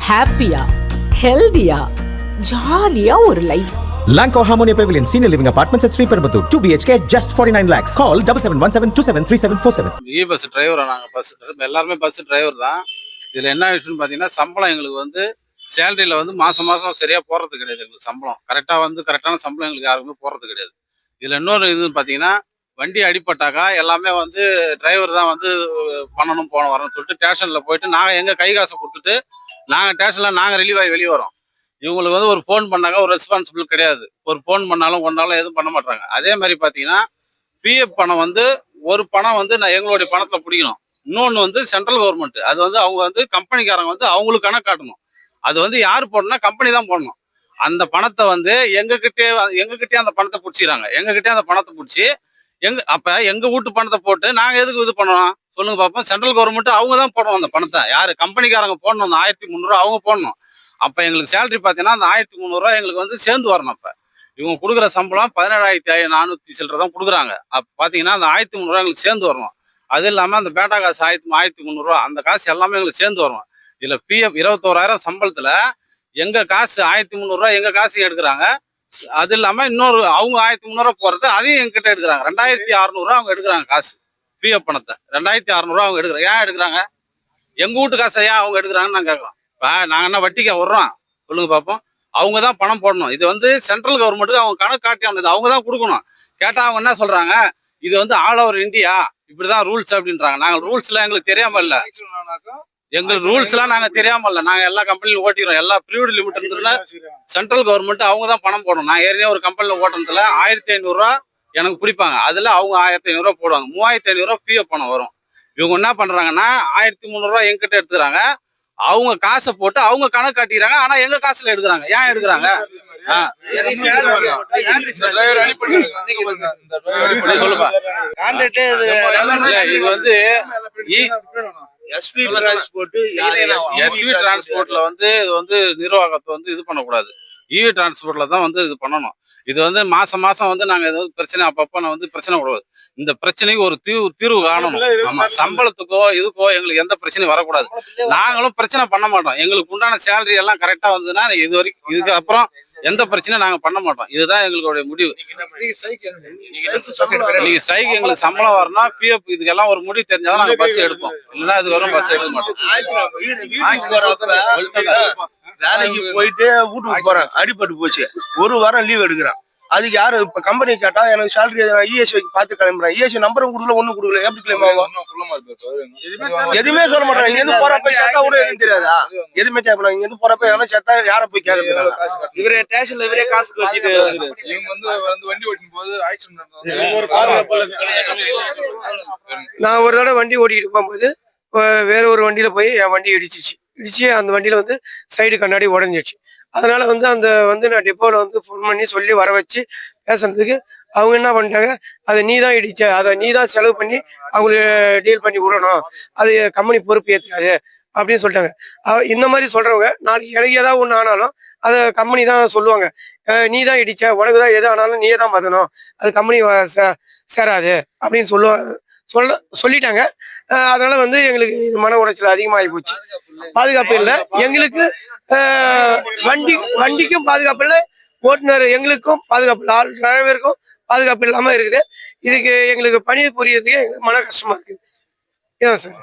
ஹாப்பியா, ஹெல்தியா, ஜாலியா ஒரு life. Lanco Harmonia Pavilion Senior Living Apartments at Sri Perambatoor 2 BHK just 49 lakhs. Call 7717273747. Bus டிரைவரா நாங்கள் பஸ் எல்லாருமே பஸ் டிரைவர் தான். இதில் என்ன விஷயம்னு பார்த்தீங்கன்னா சம்பளம் எங்களுக்கு வந்து சேலரியில் வந்து மாதம் சரியாக போடுறது கிடையாது. எங்களுக்கு சம்பளம் கரெக்டான சம்பளம் எங்களுக்கு யாருக்குமே போடுறது கிடையாது. இதில் இன்னொரு இதுன்னு பார்த்தீங்கன்னா வண்டி அடிப்பட்டாக்கா எல்லாமே வந்து டிரைவர் தான் வந்து பண்ணணும் வரணும்னு சொல்லிட்டு ஸ்டேஷனில் போயிட்டு நாங்கள் எங்கள் கை காசை கொடுத்துட்டு நாங்கள் ஸ்டேஷனில் நாங்கள் ரிலீவ் ஆகி வெளியே வரோம். இவங்களுக்கு வந்து ஒரு ஃபோன் பண்ணாங்க ஒரு ரெஸ்பான்சிபிள் கிடையாது. ஒரு ஃபோன் பண்ணாலும் கொண்டாலும் எதுவும் பண்ண மாட்டாங்க. அதே மாதிரி பார்த்தீங்கன்னா பிஎஃப் பணம் வந்து ஒரு பணம் வந்து நான் எங்களுடைய பணத்தில் பிடிக்கணும். இன்னொன்று வந்து சென்ட்ரல் கவர்மெண்ட் அது வந்து அவங்க வந்து கம்பெனிக்காரங்க வந்து அவங்களுக்கு கணக்கு காட்டணும். அது வந்து யார் போடணும்னா கம்பெனி தான் போடணும். அந்த பணத்தை வந்து எங்ககிட்டே அந்த பணத்தை பிடிச்சிக்கிறாங்க. எங்ககிட்டே அந்த பணத்தை பிடிச்சி அப்போ எங்கள் வீட்டு பணத்தை போட்டு நாங்கள் எதுக்கு இது பண்ணணும் சொல்லுங்க பார்ப்போம். சென்ட்ரல் கவர்மெண்ட் அவங்க தான் போடணும் அந்த பணத்தை. யார் கம்பெனிக்காரங்க போடணும். அந்த 1300 அவங்க போடணும். அப்போ எங்களுக்கு சேலரி பார்த்தீங்கன்னா அந்த 1300 எங்களுக்கு வந்து சேர்ந்து வரணும். அப்போ இவங்க கொடுக்குற சம்பளம் 17,400 சில்லரை தான் கொடுக்குறாங்க. அப்போ பார்த்தீங்கன்னா அந்த 1300 எங்களுக்கு சேர்ந்து வரணும். அது இல்லாமல் அந்த பேட்டா காசு 1300 அந்த காசு எல்லாமே எங்களுக்கு சேர்ந்து வரணும். இதில் பிஎஃப் 21,000 சம்பளத்தில் எங்கள் காசு 1300 எங்கள் காசு எடுக்கிறாங்க. அது இல்லாமல் இன்னொரு அவங்க 1300 போகிறது அதையும் எங்ககிட்ட எடுக்கிறாங்க. 2,600 அவங்க எடுக்கிறாங்க காசு. பிஎஃப் பணத்தை 2,600 அவங்க எடுக்கிறாங்க. ஏன் எடுக்கிறாங்க? எங்கள் வீட்டு காசை ஏன் அவங்க எடுக்கிறாங்கன்னு நான் கேட்குறோம். இப்போ நாங்கள் என்ன வட்டிக்க விட்றோம் சொல்லுங்க பார்ப்போம். அவங்க தான் பணம் போடணும். இது வந்து சென்ட்ரல் கவர்மெண்ட்டுக்கு அவங்க கணக்கு காட்டி வந்தது அவங்க தான் கொடுக்கணும். கேட்டால் அவங்க என்ன சொல்கிறாங்க, இது வந்து ஆல் ஓவர் இந்தியா இப்படி தான் ரூல்ஸ் அப்படின்றாங்க. நாங்கள் ரூல்ஸ்லாம் எங்களுக்கு தெரியாமல் இல்லை. எங்களுக்கு ரூல்ஸ்லாம் நாங்கள் தெரியாமல் இல்லை. நாங்கள் எல்லா கம்பெனிலும் ஓட்டிக்கிறோம். எல்லா ப்ரீவியட் லிமிட் இருந்ததுல சென்ட்ரல் கவர்மெண்ட் அவங்க தான் பணம் போடணும். நான் ஏற்கனவே ஒரு கம்பெனியில் ஓட்டுறதுல 1,500 எனக்கு பிடிப்பாங்க. அதில் அவங்க 1,500 போடுவாங்க. 3,500 பிஎஃப் பணம் வரும். இவங்க என்ன பண்ணுறாங்கன்னா 1,300 எங்கிட்ட எடுத்துக்கிறாங்க. அவங்க காசை போட்டு அவங்க கணக்கு காட்டிக்கிறாங்க. ஆனா எங்க காசுல எடுக்கிறாங்க. ஏன் எடுக்கிறாங்க? சொல்லுப்பா. இது வந்து எஸ்வி டிரான்ஸ்போர்ட்ல வந்து இது வந்து நிர்வாகத்தை வந்து இது பண்ணக்கூடாது. இவி டிரான்ஸ்போர்ட்ல தான் வந்து இது பண்ணணும். இது வந்து மாசம் வந்து நாங்க ஏதாவது பிரச்சனை அப்பப்ப வந்து பிரச்சனை கூடாது. இந்த பிரச்சனைக்கு ஒரு தீர்வு காணணும். ஆமா, சம்பளத்துக்கோ இதுக்கோ எங்களுக்கு எந்த பிரச்சனையும் வரக்கூடாது. நாங்களும் பிரச்சனை பண்ண மாட்டோம். எங்களுக்கு உண்டான சேலரி எல்லாம் கரெக்டா வந்ததுன்னா இது வரைக்கும் இதுக்கு அப்புறம் எந்த பிரச்சனையும் நாங்க பண்ண மாட்டோம். இதுதான் எங்களுடைய முடிவு. நீங்க ஸ்ட்ரைக் எங்களுக்கு சம்பளம் வரணும், பிஎஃப் இதுக்கெல்லாம் ஒரு முடிவு தெரிஞ்சாதான் நாங்க பஸ் எடுப்போம். இல்லைன்னா இது வரும் பஸ் எடுக்க மாட்டோம். வேலைக்கு போயிட்டு வீட்டுக்கு போறேன், அடிபட்டு போச்சு, ஒரு வாரம் லீவ் எடுக்கிறேன். அதுக்கு யாரு இப்ப கம்பெனி கேட்டா எனக்கு சேலரி இஎஸ்ஐ பார்த்து கிளம்புறேன். இஎஸ்ஐ நம்பரும் கொடுக்கல, ஒண்ணும் கொடுக்கல, எப்படி கிளைம் ஆகும்? எதுவுமே சொல்ல மாட்டாங்க. இங்க இருந்து போறப்ப செத்தா கூட எனக்கு தெரியாதா? எதுவுமே கேட்கலாம். இங்க இருந்து போறப்ப எவனா செத்தா யார போய் கேட்கறது? இவரே ஸ்டேஷன்ல இவரே காசு வச்சுட்டு இவங்க வந்து வண்டி ஓட்டும் போது நான் ஒரு தடவை வண்டி ஓட்டிக்கிட்டு போகும்போது வேற ஒரு வண்டியில போய் என் வண்டி இடிச்சு அந்த வண்டியில வந்து சைடு கண்ணாடி உடஞ்சிடுச்சு. அதனால வந்து நான் டெப்போவில் வந்து ஃபோன் பண்ணி சொல்லி வர வச்சு பேசுறதுக்கு அவங்க என்ன பண்ணிட்டாங்க, அதை நீ தான் இடிச்ச, அதை நீ தான் செலவு பண்ணி அவங்களுக்கு டீல் பண்ணி விடணும், அது கம்பெனி பொறுப்பு ஏற்றுக்காது அப்படின்னு சொல்லிட்டாங்க. இந்த மாதிரி சொல்றவங்க நாளைக்கு எனக்கு ஏதாவது ஒன்று ஆனாலும் அதை கம்பெனி தான் சொல்லுவாங்க. நீ தான் இடிச்ச, உனக்கு தான் எது ஆனாலும் நீயே தான் மாற்றணும், அது கம்பெனி சேராது அப்படின்னு சொல்லிட்டாங்க. அதனால வந்து எங்களுக்கு இது மன உளைச்சல் அதிகமாகி போச்சு. பாதுகாப்பு இல்லை எங்களுக்கு, வண்டிக்கும் பாதுகாப்பு இல்லை, ஓட்டுநர் எங்களுக்கும் பாதுகாப்பு இல்லை, ஆள் டிரைவருக்கும் பாதுகாப்பு இல்லாம இருக்குது. இதுக்கு எங்களுக்கு பணி புரியறதுக்கு எங்களுக்கு மன கஷ்டமா இருக்குது. ஏன் சார்?